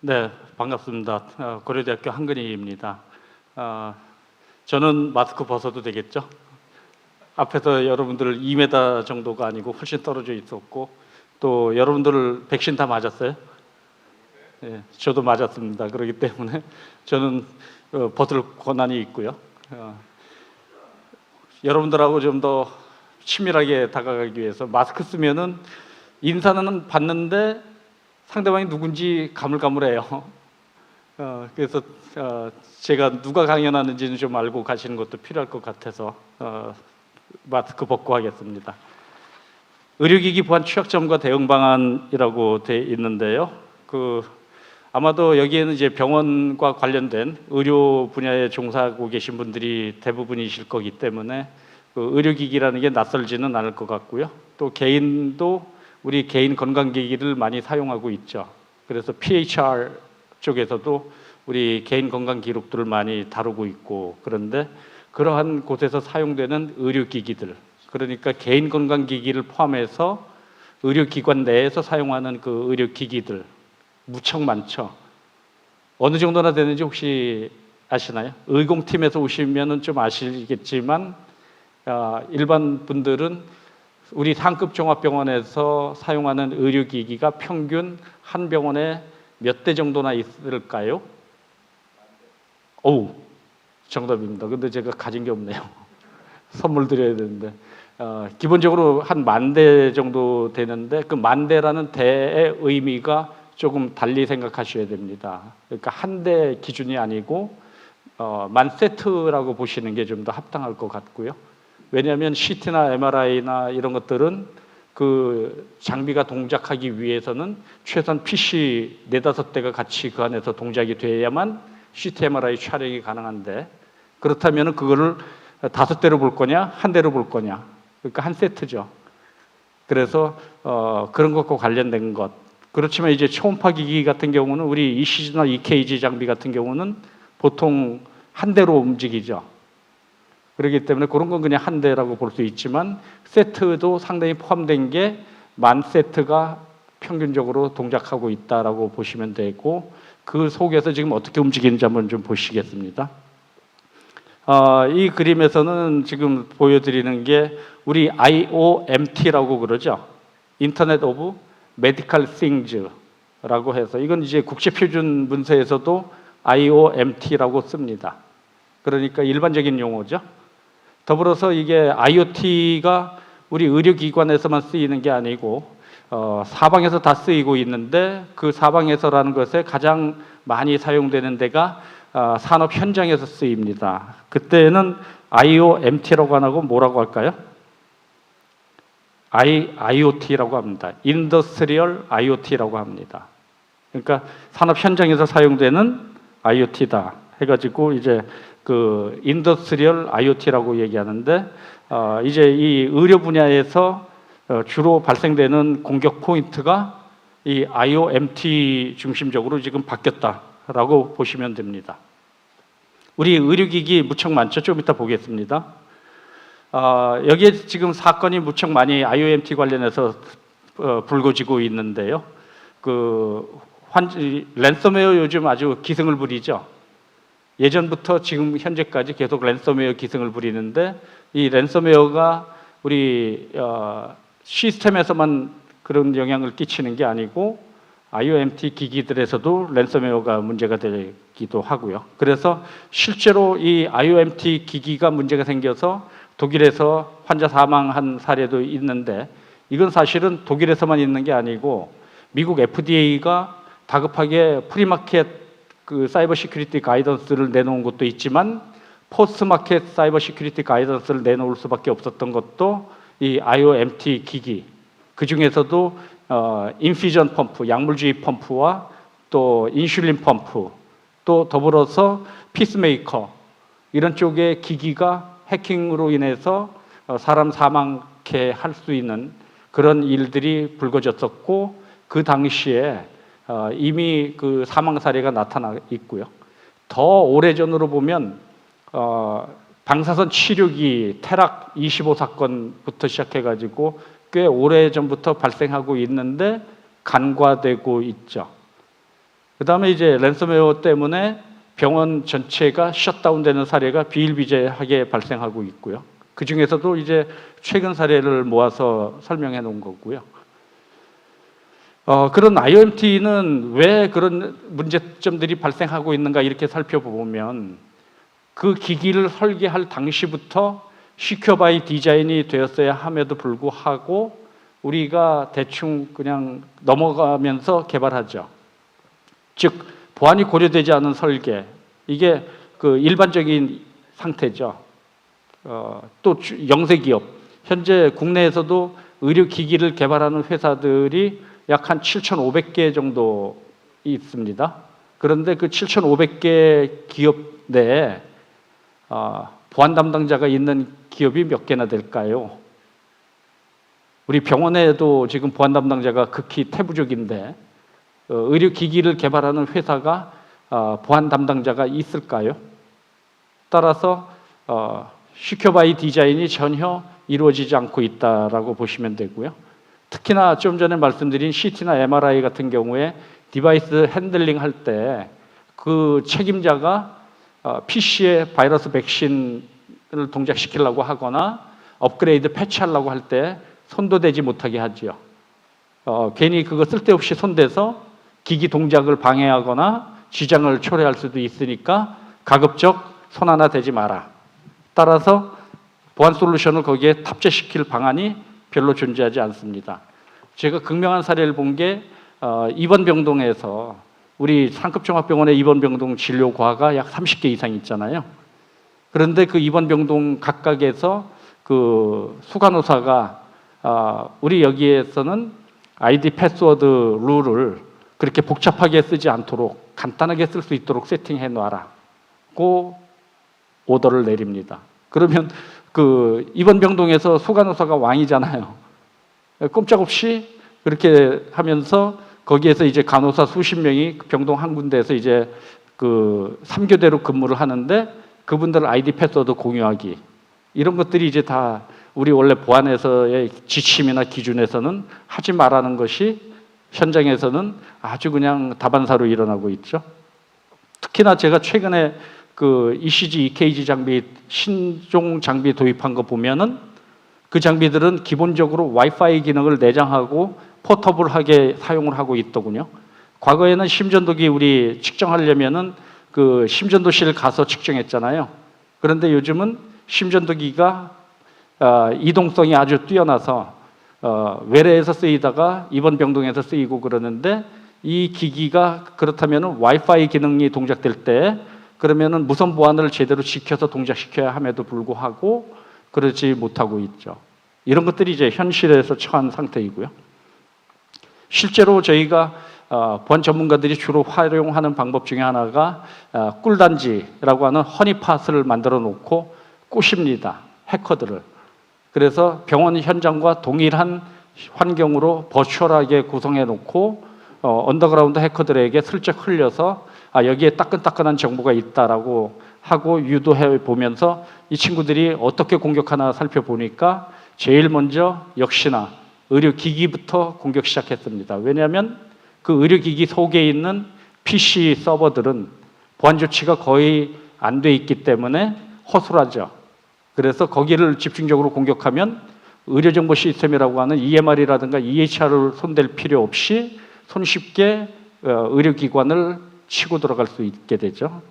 네, 반갑습니다. 고려대학교 한근희입니다. 저는 마스크 벗어도 되겠죠? 앞에서 여러분들 2m 정도가 아니고 훨씬 떨어져 있었고, 또 여러분들 백신 다 맞았어요? 네, 저도 맞았습니다. 그렇기 때문에 저는 벗을 권한이 있고요. 여러분들하고 좀 더 친밀하게 다가가기 위해서 마스크 쓰면은 인사는 받는데 상대방이 누군지 가물가물해요. 그래서 제가 누가 강연하는지는 좀 알고 가시는 것도 필요할 것 같아서 마스크 벗고 하겠습니다. 의료기기 보안 취약점과 대응 방안이라고 돼 있는데요. 아마도 여기에는 이제 병원과 관련된 의료 분야에 종사하고 계신 분들이 대부분이실 거기 때문에 의료기기라는 게 낯설지는 않을 것 같고요. 또 개인도 우리 개인 건강기기를 많이 사용하고 있죠. 그래서 PHR 쪽에서도 우리 개인 건강 기록들을 많이 다루고 있고, 그런데 그러한 곳에서 사용되는 의료기기들, 그러니까 개인 건강기기를 포함해서 의료기관 내에서 사용하는 그 의료기기들 무척 많죠. 어느 정도나 되는지 혹시 아시나요? 의공팀에서 오시면은 좀 아시겠지만 일반 분들은 우리 상급 종합병원에서 사용하는 의료기기가 평균 한 병원에 몇 대 정도나 있을까요? 오우, 정답입니다. 근데 제가 가진 게 없네요. 선물 드려야 되는데 기본적으로 한 10,000대 정도 되는데 그 10,000대라는 대의 의미가 조금 달리 생각하셔야 됩니다. 그러니까 한 대 기준이 아니고 10,000세트라고 보시는 게 좀 더 합당할 것 같고요. 왜냐하면 CT나 MRI나 이런 것들은 그 장비가 동작하기 위해서는 최소한 PC 4-5대가 같이 그 안에서 동작이 돼야만 CT, MRI 촬영이 가능한데, 그렇다면 그거를 5대로 볼 거냐, 1대로 볼 거냐, 그러니까 한 세트죠. 그래서 그런 것과 관련된 것. 그렇지만 이제 초음파 기기 같은 경우는 우리 ECG나 EKG 장비 같은 경우는 보통 1대로 움직이죠. 그렇기 때문에 그런 건 그냥 1대라고 볼 수 있지만 세트도 상당히 포함된 게 10,000세트가 평균적으로 동작하고 있다라고 보시면 되고, 그 속에서 지금 어떻게 움직이는지 한번 좀 보시겠습니다. 이 그림에서는 지금 보여드리는 게 우리 IOMT라고 그러죠. 인터넷 오브 메디컬 띵즈라고 해서, 이건 이제 국제표준 문서에서도 IOMT라고 씁니다. 그러니까 일반적인 용어죠. 더불어서 이게 IoT가 우리 의료기관에서만 쓰이는 게 아니고 사방에서 다 쓰이고 있는데, 그 사방에서라는 것에 가장 많이 사용되는 데가 산업 현장에서 쓰입니다. 그때는 IOMT라고 안 하고 뭐라고 할까요? IoT라고 합니다. Industrial IoT라고 합니다. 그러니까 산업 현장에서 사용되는 IoT다 해가지고 이제 그 인더스트리얼 IoT라고 얘기하는데, 이제 이 의료 분야에서 주로 발생되는 공격 포인트가 이 IOMT 중심적으로 지금 바뀌었다라고 보시면 됩니다. 우리 의료기기 무척 많죠. 좀 이따 보겠습니다. 여기에 지금 사건이 무척 많이 IOMT 관련해서 불거지고 있는데요. 랜섬웨어 요즘 아주 기승을 부리죠. 예전부터 지금 현재까지 계속 랜섬웨어 기승을 부리는데, 이 랜섬웨어가 우리 시스템에서만 그런 영향을 끼치는 게 아니고 IOMT 기기들에서도 랜섬웨어가 문제가 되기도 하고요. 그래서 실제로 이 IOMT 기기가 문제가 생겨서 독일에서 환자 사망한 사례도 있는데, 이건 사실은 독일에서만 있는 게 아니고 미국 FDA가 다급하게 프리마켓 그 사이버 시큐리티 가이던스를 내놓은 것도 있지만 포스트 마켓 사이버 시큐리티 가이던스를 내놓을 수밖에 없었던 것도 이 IOMT 기기, 그 중에서도 인피전 펌프, 약물주입 펌프와 또 인슐린 펌프, 또 더불어서 피스메이커, 이런 쪽의 기기가 해킹으로 인해서 사람 사망케 할 수 있는 그런 일들이 불거졌었고, 그 당시에 이미 그 사망 사례가 나타나 있고요. 더 오래전으로 보면 방사선 치료기 테락 25 사건부터 시작해가지고 꽤 오래전부터 발생하고 있는데 간과되고 있죠. 그다음에 이제 랜섬웨어 때문에 병원 전체가 셧다운되는 사례가 비일비재하게 발생하고 있고요. 그 중에서도 이제 최근 사례를 모아서 설명해 놓은 거고요. 그런 IoT는 왜 그런 문제점들이 발생하고 있는가 이렇게 살펴보면 그 기기를 설계할 당시부터 시큐어 바이 디자인이 되었어야 함에도 불구하고 우리가 대충 그냥 넘어가면서 개발하죠. 즉 보안이 고려되지 않은 설계, 이게 그 일반적인 상태죠. 또 영세 기업, 현재 국내에서도 의료기기를 개발하는 회사들이 약 한 7,500개 정도 있습니다. 그런데 그 7,500개 기업 내에 보안 담당자가 있는 기업이 몇 개나 될까요? 우리 병원에도 지금 보안 담당자가 극히 태부족인데 의료기기를 개발하는 회사가 보안 담당자가 있을까요? 따라서 시큐어 바이 디자인이 전혀 이루어지지 않고 있다라고 보시면 되고요. 특히나 좀 전에 말씀드린 CT나 MRI 같은 경우에 디바이스 핸들링 할 때 그 책임자가 PC에 바이러스 백신을 동작시키려고 하거나 업그레이드 패치하려고 할 때 손도 대지 못하게 하죠. 괜히 그거 쓸데없이 손대서 기기 동작을 방해하거나 지장을 초래할 수도 있으니까 가급적 손 하나 대지 마라. 따라서 보안 솔루션을 거기에 탑재시킬 방안이 별로 존재하지 않습니다. 제가 극명한 사례를 본 게 입원병동에서 우리 상급종합병원의 입원병동 진료과가 약 30개 이상 있잖아요. 그런데 그 입원병동 각각에서 그 수간호사가 우리 여기에서는 아이디 패스워드 룰을 그렇게 복잡하게 쓰지 않도록 간단하게 쓸 수 있도록 세팅해 놔라고 오더를 내립니다. 그러면 그 입원병동에서 수간호사가 왕이잖아요. 꼼짝없이 그렇게 하면서 거기에서 이제 간호사 수십 명이 병동 한 군데에서 이제 그 3교대로 근무를 하는데 그분들 아이디 패스워드 공유하기 이런 것들이 이제 다 우리 원래 보안에서의 지침이나 기준에서는 하지 말라는 것이 현장에서는 아주 그냥 다반사로 일어나고 있죠. 특히나 제가 최근에 그 ECG, EKG 장비, 신종 장비 도입한 거 보면은 그 장비들은 기본적으로 와이파이 기능을 내장하고 포터블하게 사용을 하고 있더군요. 과거에는 심전도기 우리 측정하려면은 그 심전도실 가서 측정했잖아요. 그런데 요즘은 심전도기가 이동성이 아주 뛰어나서 외래에서 쓰이다가 입원병동에서 쓰이고 그러는데 이 기기가 그렇다면은 와이파이 기능이 동작될 때 그러면은 무선 보안을 제대로 지켜서 동작시켜야 함에도 불구하고 그러지 못하고 있죠. 이런 것들이 이제 현실에서 처한 상태이고요. 실제로 저희가 보안 전문가들이 주로 활용하는 방법 중에 하나가 꿀단지라고 하는 허니팟을 만들어 놓고 꼬십니다. 해커들을. 그래서 병원 현장과 동일한 환경으로 버추얼하게 구성해 놓고 언더그라운드 해커들에게 슬쩍 흘려서 여기에 따끈따끈한 정보가 있다라고 하고 유도해 보면서 이 친구들이 어떻게 공격하나 살펴보니까 제일 먼저 역시나 의료기기부터 공격 시작했습니다. 왜냐하면 그 의료기기 속에 있는 PC 서버들은 보안 조치가 거의 안 돼 있기 때문에 허술하죠. 그래서 거기를 집중적으로 공격하면 의료정보 시스템이라고 하는 EMR이라든가 EHR을 손댈 필요 없이 손쉽게 의료기관을 치고 들어갈 수 있게 되죠.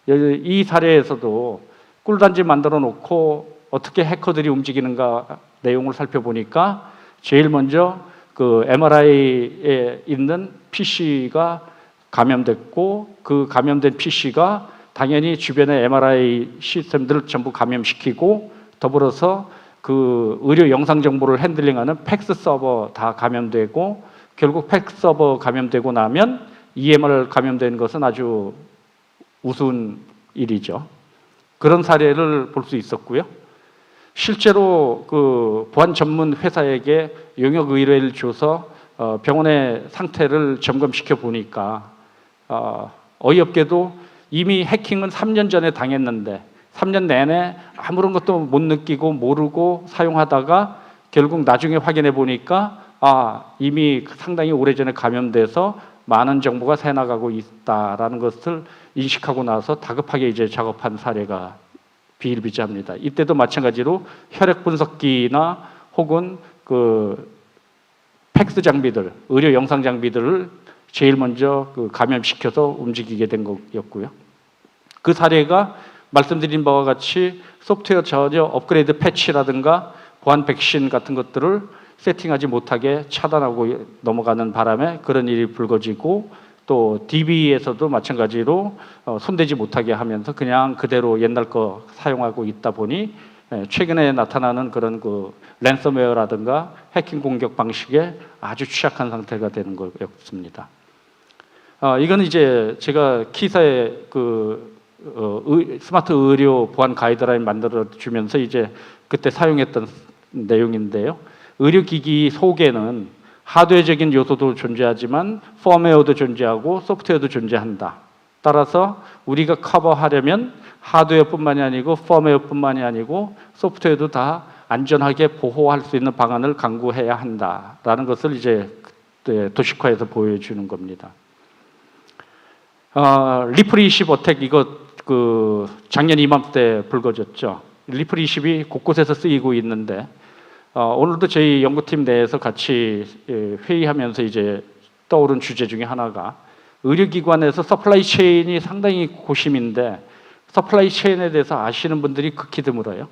이 사례에서도 꿀단지 만들어 놓고 어떻게 해커들이 움직이는가 내용을 살펴보니까 제일 먼저 그 MRI에 있는 PC가 감염됐고 그 감염된 PC가 당연히 주변의 MRI 시스템들을 전부 감염시키고 더불어서 그 의료 영상 정보를 핸들링하는 팩스 서버 다 감염되고 결국 팩스 서버 감염되고 나면 EMR 감염되는 것은 아주 우스운 일이죠. 그런 사례를 볼 수 있었고요. 실제로 그 보안 전문 회사에게 용역 의뢰를 줘서 병원의 상태를 점검시켜 보니까 어이없게도 이미 해킹은 3년 전에 당했는데 3년 내내 아무런 것도 못 느끼고 모르고 사용하다가 결국 나중에 확인해 보니까 이미 상당히 오래전에 감염돼서 많은 정보가 새나가고 있다라는 것을 인식하고 나서 다급하게 이제 작업한 사례가 비일비재합니다. 이때도 마찬가지로 혈액 분석기나 혹은 그 팩스 장비들, 의료 영상 장비들을 제일 먼저 그 감염시켜서 움직이게 된 거였고요. 그 사례가 말씀드린 바와 같이 소프트웨어 전혀 업그레이드 패치라든가 보안 백신 같은 것들을 세팅하지 못하게 차단하고 넘어가는 바람에 그런 일이 불거지고, 또 DB에서도 마찬가지로 손대지 못하게 하면서 그냥 그대로 옛날 거 사용하고 있다 보니 최근에 나타나는 그런 그 랜섬웨어라든가 해킹 공격 방식에 아주 취약한 상태가 되는 거였습니다. 이건 이제 제가 키사에 스마트 의료 보안 가이드라인 만들어 주면서 이제 그때 사용했던 내용인데요. 의료기기 속에는 하드웨어적인 요소도 존재하지만 펌웨어도 존재하고 소프트웨어도 존재한다. 따라서 우리가 커버하려면 하드웨어뿐만이 아니고 펌웨어뿐만이 아니고 소프트웨어도 다 안전하게 보호할 수 있는 방안을 강구해야 한다라는 것을 이제 그때 도식화해서 보여주는 겁니다. 리플 20 어택 이거 그 작년 이맘때 불거졌죠. 리플 20이 곳곳에서 쓰이고 있는데 오늘도 저희 연구팀 내에서 같이 회의하면서 이제 떠오른 주제 중에 하나가 의료기관에서 서플라이 체인이 상당히 고심인데 서플라이 체인에 대해서 아시는 분들이 극히 드물어요.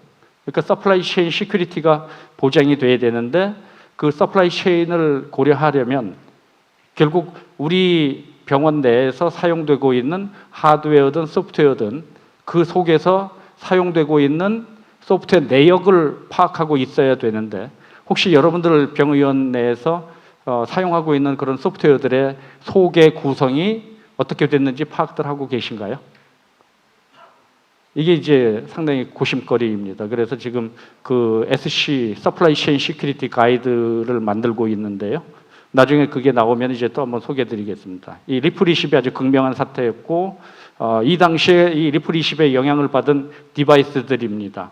그러니까 서플라이 체인 시큐리티가 보장이 돼야 되는데 그 서플라이 체인을 고려하려면 결국 우리 병원 내에서 사용되고 있는 하드웨어든 소프트웨어든 그 속에서 사용되고 있는 소프트웨어 내역을 파악하고 있어야 되는데, 혹시 여러분들 병의원 내에서 사용하고 있는 그런 소프트웨어들의 속의 구성이 어떻게 됐는지 파악들 하고 계신가요? 이게 이제 상당히 고심거리입니다. 그래서 지금 그 SC Supply Chain Security 가이드를 만들고 있는데요. 나중에 그게 나오면 이제 또 한번 소개해드리겠습니다. 이 리플 20이 아주 극명한 사태였고, 이 당시에 이 리플 20의 영향을 받은 디바이스들입니다.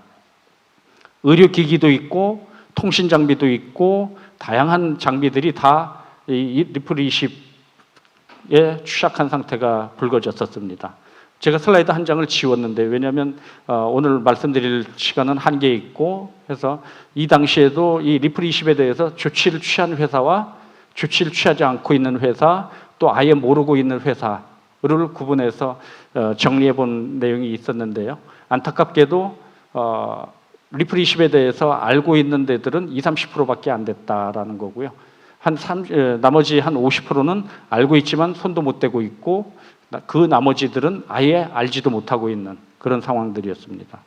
의료기기도 있고 통신 장비도 있고 다양한 장비들이 다 이 리플 20에 취약한 상태가 불거졌었습니다. 제가 슬라이드 한 장을 지웠는데 왜냐하면 오늘 말씀드릴 시간은 한계 있고 해서 이 당시에도 이 리플 20에 대해서 조치를 취한 회사와 조치를 취하지 않고 있는 회사, 또 아예 모르고 있는 회사를 구분해서 정리해 본 내용이 있었는데요. 안타깝게도 리플 20에 대해서 알고 있는 데들은 20-30%밖에 안 됐다라는 거고요. 나머지 한 50%는 알고 있지만 손도 못 대고 있고, 그 나머지들은 아예 알지도 못하고 있는 그런 상황들이었습니다.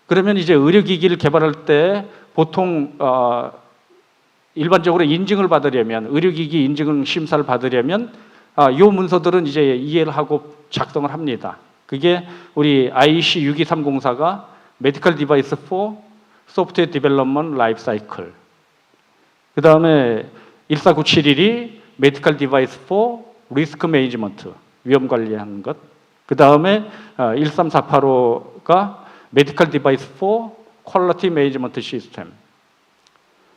그러면 이제 의료기기를 개발할 때 보통 일반적으로 인증을 받으려면, 의료기기 인증 심사를 받으려면 이 문서들은 이제 이해를 하고 작성을 합니다. 그게 우리 IEC 62304가 Medical Device for Software Development Life Cycle, 그 다음에 14971이 Medical Device for Risk Management, 위험 관리하는 것, 그 다음에 13485가 Medical Device for Quality Management System.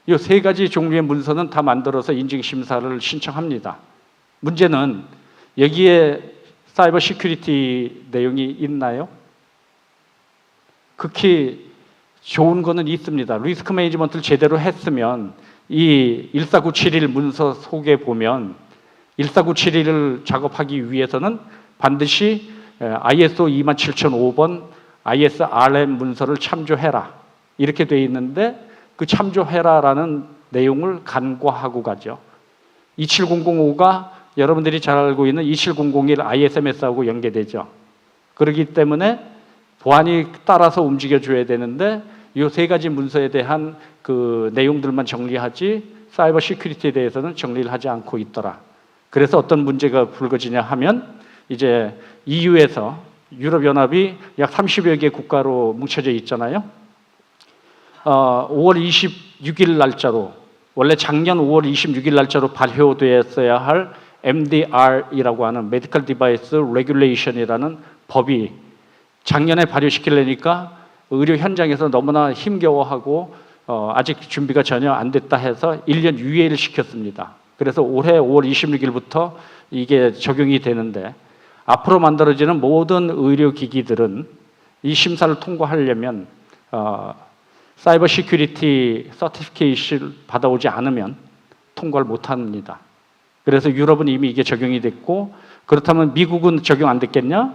이 세 가지 종류의 문서는 다 만들어서 인증 심사를 신청합니다. 문제는 여기에 사이버 시큐리티 내용이 있나요? 극히 좋은 거는 있습니다. 리스크 매니지먼트를 제대로 했으면 이 14971 문서 속에 보면 14971을 작업하기 위해서는 반드시 ISO 27005번 ISRM 문서를 참조해라 이렇게 돼 있는데, 그 참조해라라는 내용을 간과하고 가죠. 27005가 여러분들이 잘 알고 있는 27001 ISMS하고 연계되죠. 그렇기 때문에 보안이 따라서 움직여줘야 되는데 이 세 가지 문서에 대한 그 내용들만 정리하지 사이버 시큐리티에 대해서는 정리를 하지 않고 있더라. 그래서 어떤 문제가 불거지냐 하면 이제 EU에서 유럽연합이 약 30여 개 국가로 뭉쳐져 있잖아요. 5월 26일 날짜로, 원래 작년 5월 26일 날짜로 발효되었어야 할 MDR이라고 하는 Medical Device Regulation이라는 법이 작년에 발효시키려니까 의료 현장에서 너무나 힘겨워하고 아직 준비가 전혀 안 됐다 해서 1년 유예를 시켰습니다. 그래서 올해 5월 26일부터 이게 적용이 되는데 앞으로 만들어지는 모든 의료기기들은 이 심사를 통과하려면 사이버 시큐리티 서티피케이션을 받아오지 않으면 통과를 못합니다. 그래서 유럽은 이미 이게 적용이 됐고 그렇다면 미국은 적용 안 됐겠냐?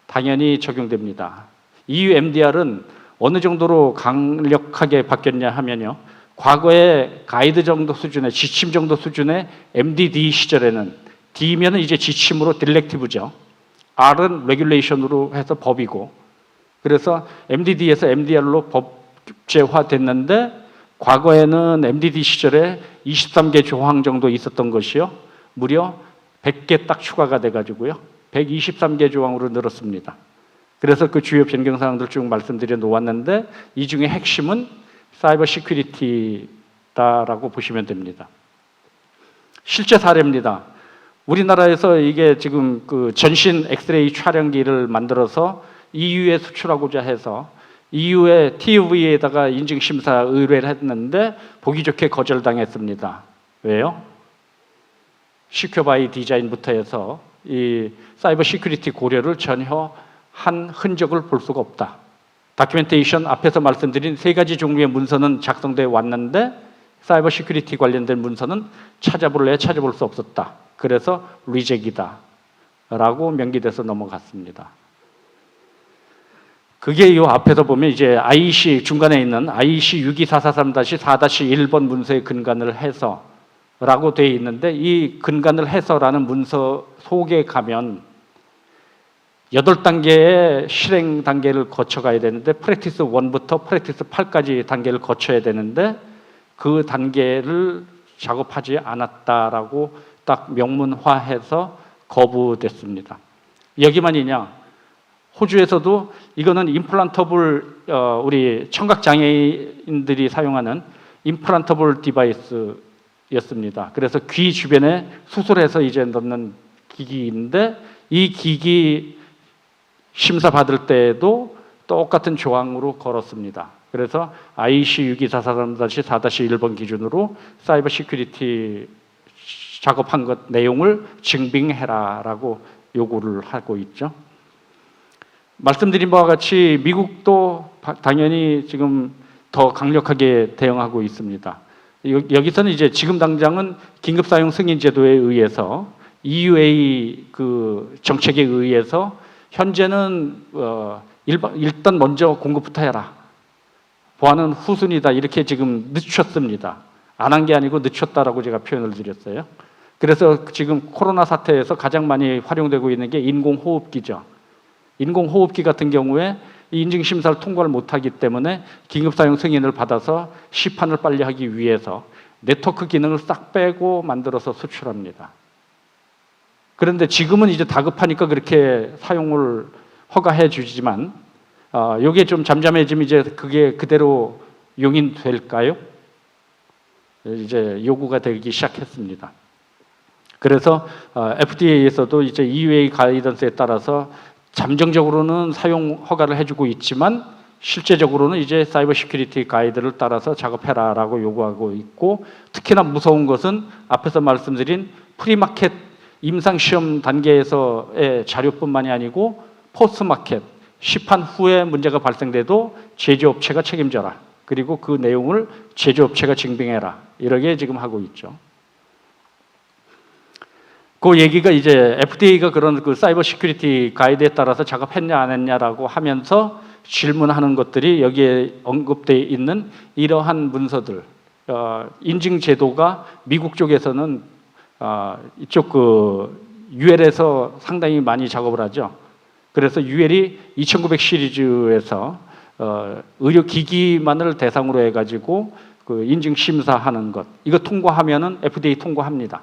당연히 적용됩니다. EU MDR은 어느 정도로 강력하게 바뀌었냐 하면요. 과거에 가이드 정도 수준의 지침 정도 수준의 MDD 시절에는 D면은 이제 지침으로 딜렉티브죠. R은 레귤레이션으로 해서 법이고 그래서 MDD에서 MDR로 법제화됐는데 과거에는 MDD 시절에 23개 조항 정도 있었던 것이요. 무려 100개 딱 추가가 돼가지고요. 123개 조항으로 늘었습니다. 그래서 그 주요 변경사항들 쭉 말씀드려 놓았는데 이 중에 핵심은 사이버 시큐리티다라고 보시면 됩니다. 실제 사례입니다. 우리나라에서 이게 지금 그 전신 엑스레이 촬영기를 만들어서 EU에 수출하고자 해서 EU의 TÜV에다가 인증심사 의뢰를 했는데 보기 좋게 거절당했습니다. 왜요? 시큐어 바이 디자인부터 해서 이 사이버 시큐리티 고려를 전혀 한 흔적을 볼 수가 없다. 다큐멘테이션 앞에서 말씀드린 3가지 종류의 문서는 작성돼 왔는데 사이버 시큐리티 관련된 문서는 찾아볼 수 없었다. 그래서 리젝이다 라고 명기돼서 넘어갔습니다. 그게 이 앞에서 보면 이제 IEC 중간에 있는 IEC 62443-4-1번 문서에 근간을 해서 라고 되어 있는데 이 근간을 해서라는 문서 속에 가면 8단계의 실행 단계를 거쳐가야 되는데 프랙티스 1부터 프랙티스 8까지 단계를 거쳐야 되는데 그 단계를 작업하지 않았다라고 딱 명문화해서 거부됐습니다. 여기만이냐? 호주에서도 이거는 임플란터블 우리 청각 장애인들이 사용하는 임플란터블 디바이스였습니다. 그래서 귀 주변에 수술해서 이제 넣는 기기인데 이 기기 심사 받을 때에도 똑같은 조항으로 걸었습니다. 그래서 IEC 62443-4-1번 기준으로 사이버 시큐리티 작업한 것 내용을 증빙해라라고 요구를 하고 있죠. 말씀드린 바와 같이 미국도 당연히 지금 더 강력하게 대응하고 있습니다. 여기서는 이제 지금 당장은 긴급 사용 승인 제도에 의해서 EUA 그 정책에 의해서 현재는 일단 먼저 공급부터 해라. 보안은 후순위다. 이렇게 지금 늦췄습니다. 안 한 게 아니고 늦췄다라고 제가 표현을 드렸어요. 그래서 지금 코로나 사태에서 가장 많이 활용되고 있는 게 인공호흡기죠. 인공호흡기 같은 경우에 이 인증심사를 통과를 못하기 때문에 긴급사용 승인을 받아서 시판을 빨리 하기 위해서 네트워크 기능을 싹 빼고 만들어서 수출합니다. 그런데 지금은 이제 다급하니까 그렇게 사용을 허가해 주지만 이게 좀 잠잠해지면 이제 그게 그대로 용인될까요? 이제 요구가 되기 시작했습니다. 그래서 FDA에서도 이제 EUA 가이던스에 따라서 잠정적으로는 사용 허가를 해주고 있지만 실제적으로는 이제 사이버 시큐리티 가이드를 따라서 작업해라라고 요구하고 있고 특히나 무서운 것은 앞에서 말씀드린 프리마켓 임상시험 단계에서의 자료뿐만이 아니고 포스트마켓 시판 후에 문제가 발생돼도 제조업체가 책임져라. 그리고 그 내용을 제조업체가 증빙해라. 이렇게 지금 하고 있죠. 그 얘기가 이제 FDA가 그런 그 사이버 시큐리티 가이드에 따라서 작업했냐 안 했냐라고 하면서 질문하는 것들이 여기에 언급되어 있는 이러한 문서들 인증 제도가 미국 쪽에서는 이쪽 그 UL에서 상당히 많이 작업을 하죠. 그래서 UL이 2900 시리즈에서 의료기기만을 대상으로 해가지고 그 인증 심사하는 것 이거 통과하면은 FDA 통과합니다.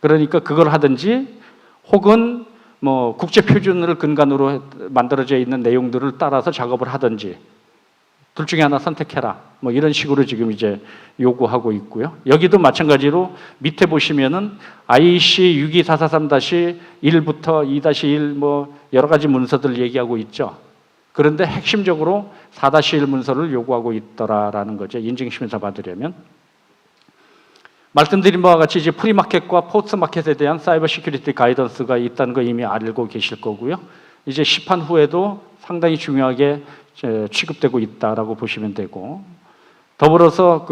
그러니까 그걸 하든지 혹은 뭐 국제 표준을 근간으로 만들어져 있는 내용들을 따라서 작업을 하든지 둘 중에 하나 선택해라. 뭐 이런 식으로 지금 이제 요구하고 있고요. 여기도 마찬가지로 밑에 보시면은 IEC 62443-1부터 2-1 뭐 여러 가지 문서들 얘기하고 있죠. 그런데 핵심적으로 4-1 문서를 요구하고 있더라라는 거죠. 인증심사 받으려면. 말씀드린 바와 같이 이제 프리마켓과 포스트마켓에 대한 사이버 시큐리티 가이던스가 있다는 거 이미 알고 계실 거고요. 이제 시판 후에도 상당히 중요하게 취급되고 있다라고 보시면 되고, 더불어서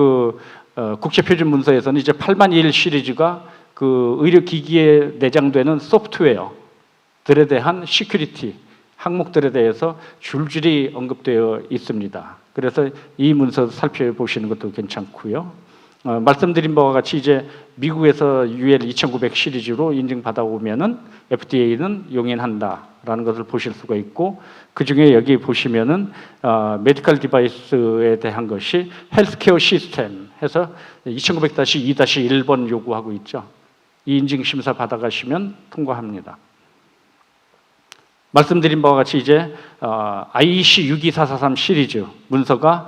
국제표준 문서에서는 이제 801 시리즈가 그 의료기기에 내장되는 소프트웨어들에 대한 시큐리티 항목들에 대해서 줄줄이 언급되어 있습니다. 그래서 이 문서 살펴보시는 것도 괜찮고요. 말씀드린 바와 같이 이제 미국에서 UL 2900 시리즈로 인증받아 오면은 FDA는 용인한다라는 것을 보실 수가 있고, 그 중에 여기 보시면은 메디컬 디바이스에 대한 것이 헬스케어 시스템 해서 2900-2-1번 요구하고 있죠. 이 인증 심사 받아가시면 통과합니다. 말씀드린 바와 같이 이제 IEC 62443 시리즈 문서가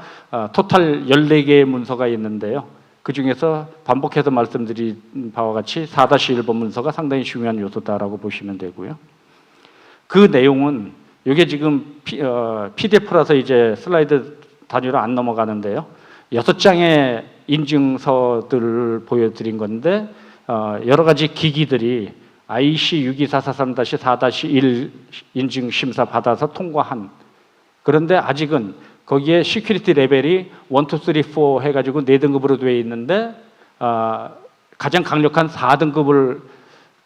토탈 14개의 문서가 있는데요. 그 중에서 반복해서 말씀드린 바와 같이 4-1번 문서가 상당히 중요한 요소다라고 보시면 되고요. 그 내용은 이게 지금 PDF라서 이제 슬라이드 단위로 안 넘어가는데요. 6장의 인증서들을 보여드린 건데 여러 가지 기기들이 IEC 62443-4-1 인증 심사 받아서 통과한, 그런데 아직은 거기에 시큐리티 레벨이 1, 2, 3, 4 해가지고 4등급으로 되어 있는데 가장 강력한 4등급을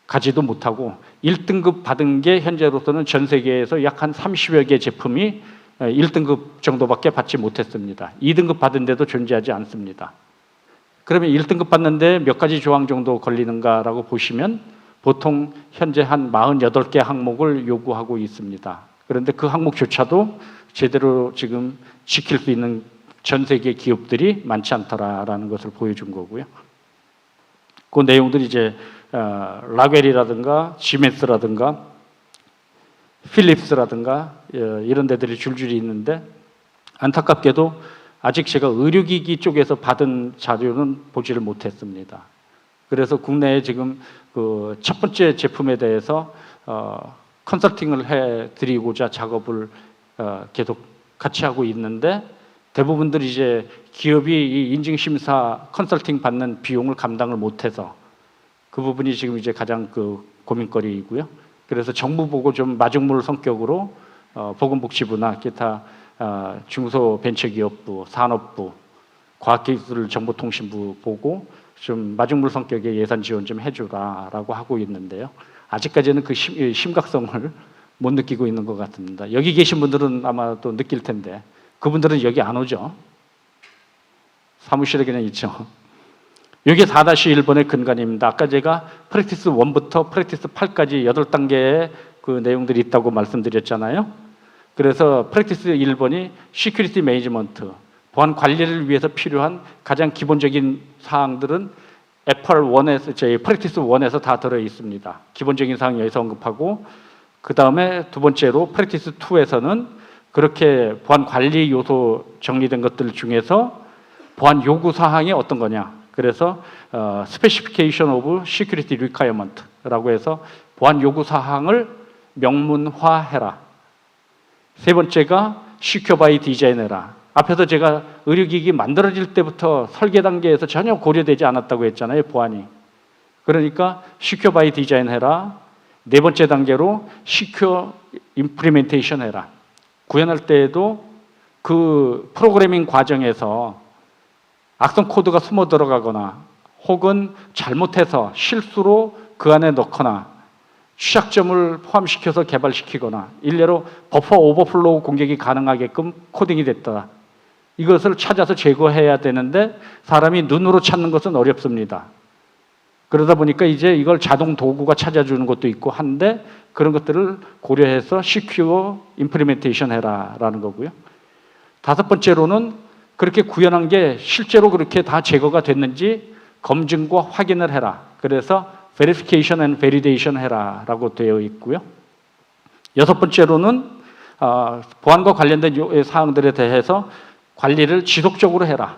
가지도 못하고 1등급 받은 게 현재로서는 전 세계에서 약 한 30여 개 제품이 1등급 정도밖에 받지 못했습니다. 2등급 받은 데도 존재하지 않습니다. 그러면 1등급 받는데 몇 가지 조항 정도 걸리는가라고 보시면 보통 현재 한 48개 항목을 요구하고 있습니다. 그런데 그 항목조차도 제대로 지금 지킬 수 있는 전 세계 기업들이 많지 않더라라는 것을 보여준 거고요. 그 내용들이 이제 라웰이라든가 시멘스라든가 필립스라든가 이런 데들이 줄줄이 있는데, 안타깝게도 아직 제가 의료기기 쪽에서 받은 자료는 보지를 못했습니다. 그래서 국내에 지금 그 첫 번째 제품에 대해서 컨설팅을 해드리고자 작업을 계속 같이 하고 있는데, 대부분들이 이제 기업이 이 인증심사 컨설팅 받는 비용을 감당을 못해서 그 부분이 지금 이제 가장 그 고민거리이고요. 그래서 정부 보고 좀 마중물 성격으로 보건복지부나 기타 중소벤처기업부, 산업부, 과학기술정보통신부 보고 좀 마중물 성격의 예산 지원 좀 해주라라고 하고 있는데요. 아직까지는 그 심각성을 못 느끼고 있는 것 같습니다. 여기 계신 분들은 아마 또 느낄 텐데 그분들은 여기 안 오죠. 사무실에 그냥 있죠. 이게 4-1번의 근간입니다. 아까 제가 프랙티스 1부터 프랙티스 8까지 8단계의 그 내용들이 있다고 말씀드렸잖아요. 그래서 프랙티스 1번이 시큐리티 매니지먼트, 보안 관리를 위해서 필요한 가장 기본적인 사항들은 애플 1에서, 저희 프랙티스 1에서 다 들어 있습니다. 기본적인 사항 여기서 언급하고, 그 다음에 두 번째로 프랙티스 2에서는 그렇게 보안 관리 요소 정리된 것들 중에서 보안 요구 사항이 어떤 거냐. 그래서 Specification of Security Requirement라고 해서 보안 요구 사항을 명문화해라. 세 번째가 Secure by Design 해라. 앞에서 제가 의료기기 만들어질 때부터 설계 단계에서 전혀 고려되지 않았다고 했잖아요, 보안이. 그러니까 Secure by Design 해라. 네 번째 단계로 Secure Implementation 해라. 구현할 때에도 그 프로그래밍 과정에서 악성 코드가 숨어 들어가거나 혹은 잘못해서 실수로 그 안에 넣거나 취약점을 포함시켜서 개발시키거나 일례로 버퍼 오버플로우 공격이 가능하게끔 코딩이 됐다. 이것을 찾아서 제거해야 되는데 사람이 눈으로 찾는 것은 어렵습니다. 그러다 보니까 이제 이걸 자동 도구가 찾아주는 것도 있고 한데 그런 것들을 고려해서 Secure Implementation 해라라는 거고요. 다섯 번째로는 그렇게 구현한 게 실제로 그렇게 다 제거가 됐는지 검증과 확인을 해라. 그래서 Verification and Validation 해라라고 되어 있고요. 여섯 번째로는 보안과 관련된 사항들에 대해서 관리를 지속적으로 해라.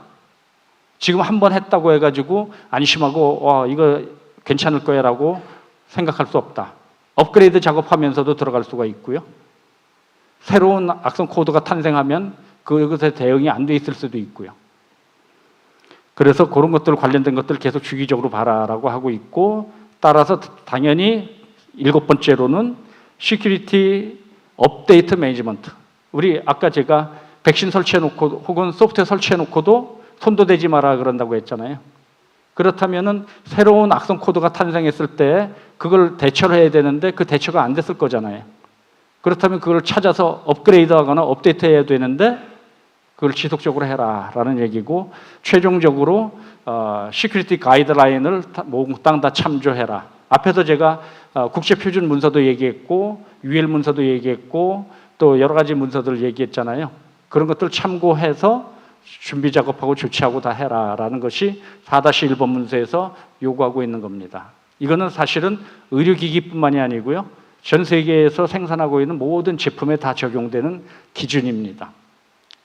지금 한 번 했다고 해가지고 안심하고 이거 괜찮을 거야 라고 생각할 수 없다. 업그레이드 작업하면서도 들어갈 수가 있고요. 새로운 악성 코드가 탄생하면 그것에 대응이 안 돼 있을 수도 있고요. 그래서 그런 것들 관련된 것들 계속 주기적으로 봐라라고 하고 있고, 따라서 당연히 7번째로는 시큐리티 업데이트 매니지먼트. 우리 아까 제가 백신 설치해놓고 혹은 소프트웨어 설치해놓고도 손도 대지 마라 그런다고 했잖아요. 그렇다면은 새로운 악성 코드가 탄생했을 때 그걸 대처를 해야 되는데 그 대처가 안 됐을 거잖아요. 그렇다면 그걸 찾아서 업그레이드하거나 업데이트해야 되는데 그걸 지속적으로 해라라는 얘기고, 최종적으로 시큐리티 가이드라인을 몽땅 다 참조해라. 앞에서 제가 국제 표준 문서도 얘기했고 UL 문서도 얘기했고 또 여러 가지 문서들 얘기했잖아요. 그런 것들 참고해서 준비 작업하고 조치하고 다 해라라는 것이 4-1번 문서에서 요구하고 있는 겁니다. 이거는 사실은 의료기기뿐만이 아니고요, 전 세계에서 생산하고 있는 모든 제품에 다 적용되는 기준입니다.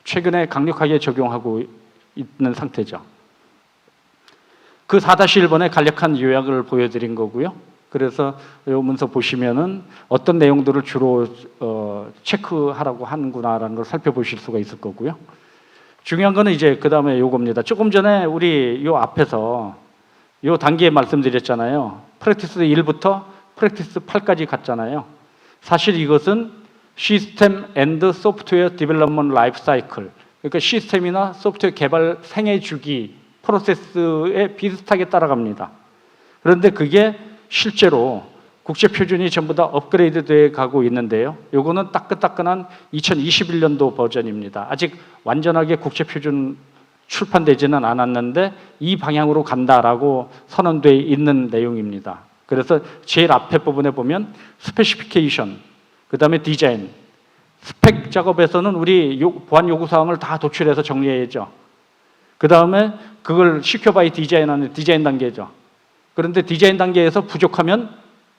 최근에 강력하게 적용하고 있는 상태죠. 그 4-1번의 간략한 요약을 보여드린 거고요. 그래서 이 문서 보시면은 어떤 내용들을 주로 체크하라고 하는구나라는 걸 살펴보실 수가 있을 거고요. 중요한 거는 이제 그 다음에 요겁니다. 조금 전에 우리 요 앞에서 요 단계에 말씀드렸잖아요. 프랙티스 1부터 프랙티스 8까지 갔잖아요. 사실 이것은 시스템 앤드 소프트웨어 디벨롭먼트 라이프 사이클, 그러니까 시스템이나 소프트웨어 개발 생애 주기 프로세스에 비슷하게 따라갑니다. 그런데 그게 실제로 국제 표준이 전부 다 업그레이드 돼 가고 있는데요. 요거는 따끈따끈한 2021년도 버전입니다. 아직 완전하게 국제 표준 출판되지는 않았는데 이 방향으로 간다라고 선언되어 있는 내용입니다. 그래서 제일 앞에 부분에 보면 스페시피케이션, 그 다음에 디자인, 스펙 작업에서는 우리 보안 요구 사항을 다 도출해서 정리해야죠. 그 다음에 그걸 시큐어 바이 디자인하는 디자인 단계죠. 그런데 디자인 단계에서 부족하면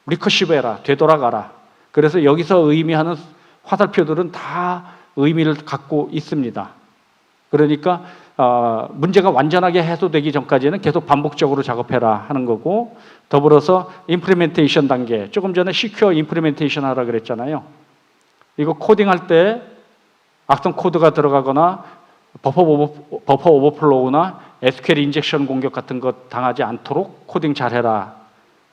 리커시브 해라, 되돌아가라. 그래서 여기서 의미하는 화살표들은 다 의미를 갖고 있습니다. 그러니까 문제가 완전하게 해소되기 전까지는 계속 반복적으로 작업해라 하는 거고, 더불어서 임플리멘테이션 단계, 조금 전에 시큐어 임플리멘테이션 하라 그랬잖아요. 이거 코딩할 때 악성 코드가 들어가거나 버퍼 오버플로우나 SQL 인젝션 공격 같은 것 당하지 않도록 코딩 잘해라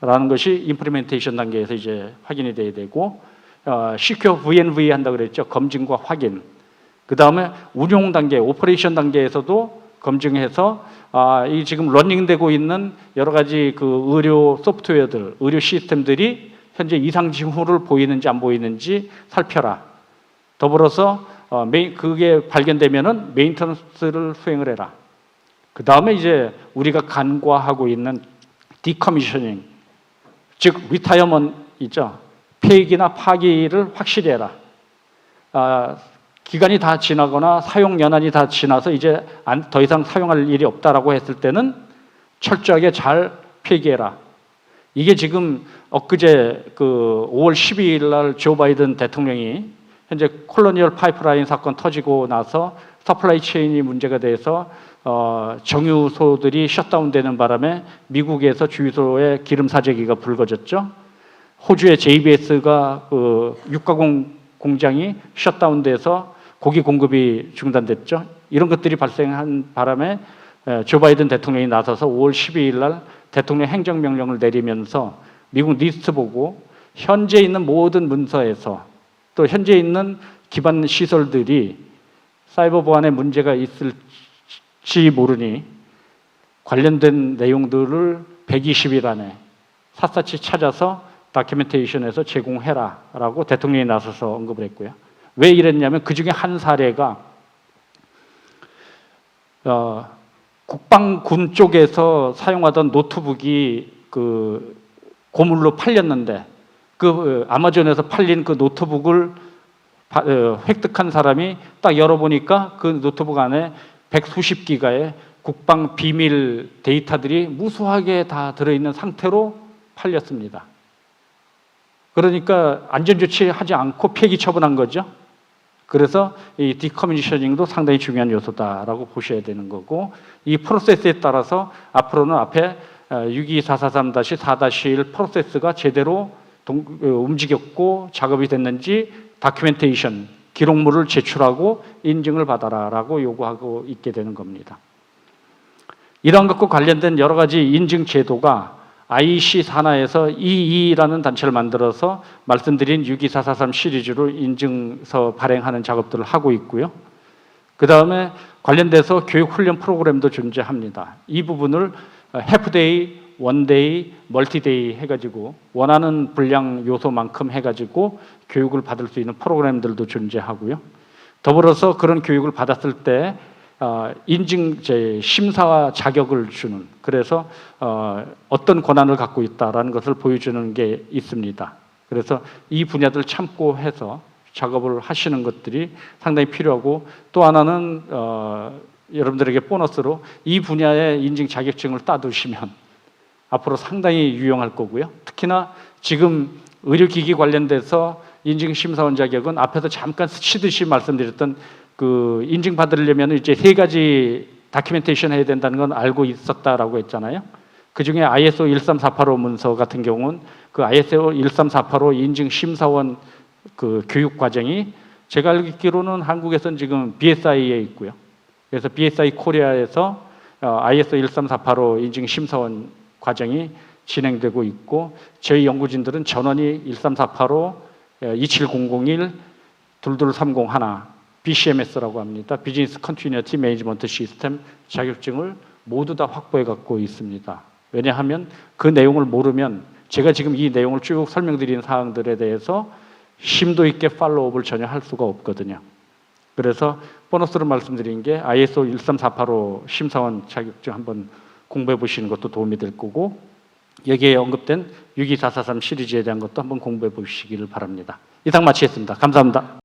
라는 것이 임플리멘테이션 단계에서 이제 확인이 돼야 되고, 시큐어 V&V 한다 그랬죠. 검증과 확인. 그 다음에 운용 단계, 오퍼레이션 단계에서도 검증해서 이 지금 러닝되고 있는 여러 가지 그 의료 소프트웨어들, 의료 시스템들이 현재 이상 징후를 보이는지 안 보이는지 살펴라. 더불어서 그게 발견되면은 메인터넌스를 수행을 해라. 그 다음에 이제 우리가 간과하고 있는 디커미셔닝, 즉 리타이어먼트 있죠. 폐기나 파기를 확실히 해라. 기간이 다 지나거나 사용 연한이 다 지나서 이제 더 이상 사용할 일이 없다라고 했을 때는 철저하게 잘 폐기해라. 이게 지금 엊그제 그 5월 12일 날 조 바이든 대통령이 현재 콜로니얼 파이프라인 사건 터지고 나서 서플라이 체인이 문제가 돼서 정유소들이 셧다운되는 바람에 미국에서 주유소에 기름 사재기가 불거졌죠. 호주의 JBS가 그 육가공 공장이 셧다운돼서 고기 공급이 중단됐죠. 이런 것들이 발생한 바람에 조 바이든 대통령이 나서서 5월 12일 날 대통령 행정명령을 내리면서 미국 리스트 보고 현재 있는 모든 문서에서 또 현재 있는 기반 시설들이 사이버 보안에 문제가 있을지 모르니 관련된 내용들을 120일 안에 샅샅이 찾아서 다큐멘테이션에서 제공해라라고 대통령이 나서서 언급을 했고요. 왜 이랬냐면 그 중에 한 사례가 국방군 쪽에서 사용하던 노트북이 그 고물로 팔렸는데 그 아마존에서 팔린 그 노트북을 획득한 사람이 딱 열어보니까 그 노트북 안에 100수십 기가의 국방 비밀 데이터들이 무수하게 다 들어있는 상태로 팔렸습니다. 그러니까 안전조치 하지 않고 폐기 처분한 거죠. 그래서 이 디커미셔닝도 상당히 중요한 요소다라고 보셔야 되는 거고, 이 프로세스에 따라서 앞으로는 앞에 62443-4-1 프로세스가 제대로 움직였고 작업이 됐는지 다큐멘테이션, 기록물을 제출하고 인증을 받아라라고 요구하고 있게 되는 겁니다. 이러한 것과 관련된 여러 가지 인증 제도가 IEC 산하에서 EE라는 단체를 만들어서 말씀드린 62443 시리즈로 인증서 발행하는 작업들을 하고 있고요. 그 다음에 관련돼서 교육 훈련 프로그램도 존재합니다. 이 부분을 해프데이, 원데이, 멀티데이 해가지고 원하는 분량 요소만큼 해가지고 교육을 받을 수 있는 프로그램들도 존재하고요. 더불어서 그런 교육을 받았을 때 인증 심사 자격을 주는, 그래서 어떤 권한을 갖고 있다라는 것을 보여주는 게 있습니다. 그래서 이 분야들 참고해서 작업을 하시는 것들이 상당히 필요하고, 또 하나는 여러분들에게 보너스로 이 분야의 인증 자격증을 따두시면 앞으로 상당히 유용할 거고요. 특히나 지금 의료기기 관련돼서 인증심사원 자격은 앞에서 잠깐 스치듯이 말씀드렸던 그 인증 받으려면 이제 3가지 다큐멘테이션 해야 된다는 건 알고 있었다라고 했잖아요. 그 중에 ISO 13485 문서 같은 경우는 그 ISO 13485 인증심사원 그 교육 과정이 제가 알기로는 한국에서는 지금 BSI에 있고요. 그래서 BSI 코리아에서 ISO 13485 인증심사원 과정이 진행되고 있고, 저희 연구진들은 전원이 13485, 27001, 22301 BCMS라고 합니다. 비즈니스 컨티뉴티 매니지먼트 시스템 자격증을 모두 다 확보해 갖고 있습니다. 왜냐하면 그 내용을 모르면 제가 지금 이 내용을 쭉 설명드린 사항들에 대해서 심도 있게 팔로우업을 전혀 할 수가 없거든요. 그래서 보너스로 말씀드린 게 ISO 13485 심사원 자격증 한번 공부해 보시는 것도 도움이 될 거고, 여기에 언급된 62443 시리즈에 대한 것도 한번 공부해 보시기를 바랍니다. 이상 마치겠습니다. 감사합니다.